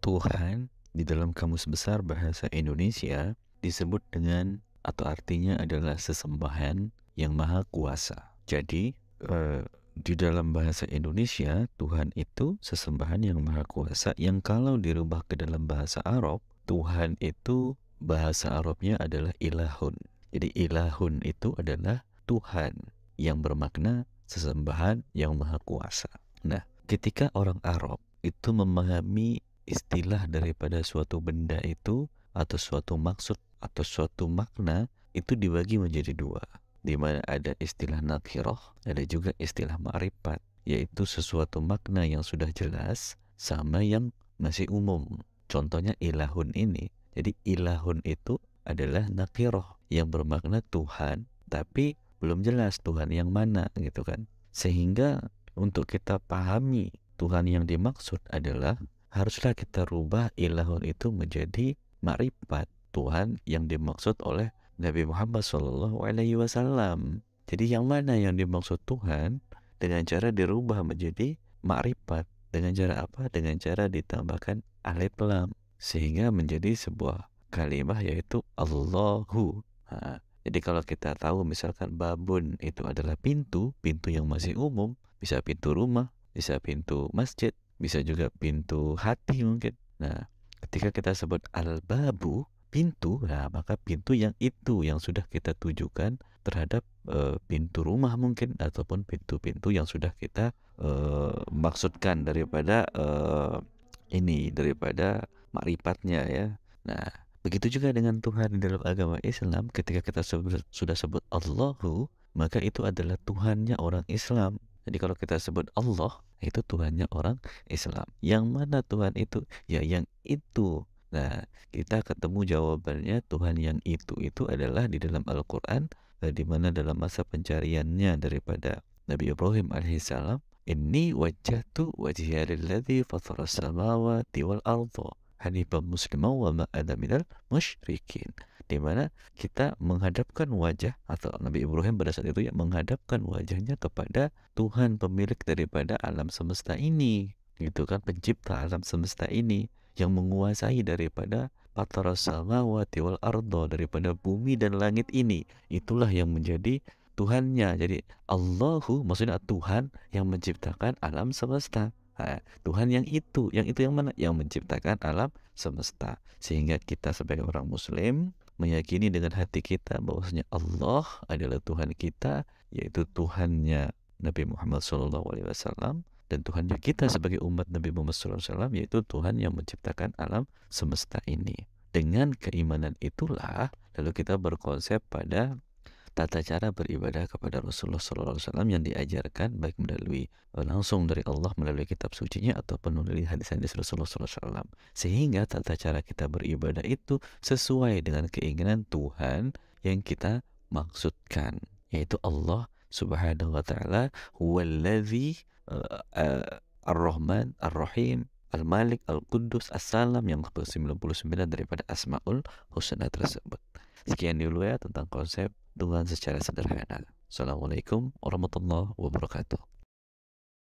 Tuhan di dalam Kamus Besar Bahasa Indonesia disebut dengan atau artinya adalah sesembahan yang maha kuasa. Jadi di dalam bahasa Indonesia Tuhan itu sesembahan yang maha kuasa, yang kalau dirubah ke dalam bahasa Arab, Tuhan itu bahasa Arabnya adalah ilahun. Jadi ilahun itu adalah Tuhan yang bermakna sesembahan yang maha kuasa. Nah, ketika orang Arab itu memahami istilah daripada suatu benda itu atau suatu maksud atau suatu makna, itu dibagi menjadi dua, di mana ada istilah nakirah, ada juga istilah ma'rifat, yaitu sesuatu makna yang sudah jelas sama yang masih umum. Contohnya ilahun ini. Jadi ilahun itu adalah nakirah yang bermakna Tuhan, tapi belum jelas Tuhan yang mana gitu kan. Sehingga untuk kita pahami Tuhan yang dimaksud adalah haruslah kita rubah ilahun itu menjadi ma'rifat, Tuhan yang dimaksud oleh Nabi Muhammad SAW. Jadi yang mana yang dimaksud Tuhan dengan cara dirubah menjadi ma'rifat. Dengan cara apa? Dengan cara ditambahkan alif lam sehingga menjadi sebuah kalimah, yaitu Allahu. Jadi kalau kita tahu misalkan babun itu adalah pintu, pintu yang masih umum, bisa pintu rumah, bisa pintu masjid, bisa juga pintu hati mungkin. Nah, ketika kita sebut al-babu, pintu, nah maka pintu yang itu yang sudah kita tujukan terhadap pintu rumah mungkin, ataupun pintu-pintu yang sudah kita maksudkan daripada daripada makrifatnya ya. Nah, begitu juga dengan Tuhan di dalam agama Islam. Ketika kita sudah sebut Allahu, maka itu adalah Tuhannya orang Islam. Jadi kalau kita sebut Allah, itu Tuhannya orang Islam. Yang mana Tuhan itu? Ya yang itu. Nah, kita ketemu jawabannya. Tuhan yang itu adalah di dalam Al-Quran, di mana dalam masa pencariannya daripada Nabi Ibrahim alaihissalam, inni wajjahtu wajhiya lilladzi fatara samawati wal arda hanifan musliman wa ma ana minal musyrikin. Di mana kita menghadapkan wajah, atau Nabi Ibrahim pada saat itu ya menghadapkan wajahnya kepada Tuhan pemilik daripada alam semesta ini, gitu kan, pencipta alam semesta ini, yang menguasai daripada fataras samawati wal ardo, daripada bumi dan langit ini. Itulah yang menjadi Tuhannya. Jadi Allahu maksudnya Tuhan yang menciptakan alam semesta. Tuhan yang itu yang mana? Yang menciptakan alam semesta. Sehingga kita sebagai orang Muslim meyakini dengan hati kita bahwasanya Allah adalah Tuhan kita, yaitu Tuhannya Nabi Muhammad SAW, dan Tuhannya kita sebagai umat Nabi Muhammad SAW, yaitu Tuhan yang menciptakan alam semesta ini. Dengan keimanan itulah lalu kita berkonsep pada tata cara beribadah kepada Rasulullah SAW yang diajarkan baik melalui langsung dari Allah melalui kitab sucinya ataupun melalui hadis-hadis Rasulullah SAW. Sehingga tata cara kita beribadah itu sesuai dengan keinginan Tuhan yang kita maksudkan, yaitu Allah Subhanahu wa Ta'ala, huwallazi Ar-Rahman Ar-Rahim Al-Malik Al-Quddus As-Salam, yang ke-99 daripada Asma'ul Husna tersebut. Sekian dulu ya tentang konsep Tuhan secara sederhana. Assalamualaikum warahmatullahi wabarakatuh.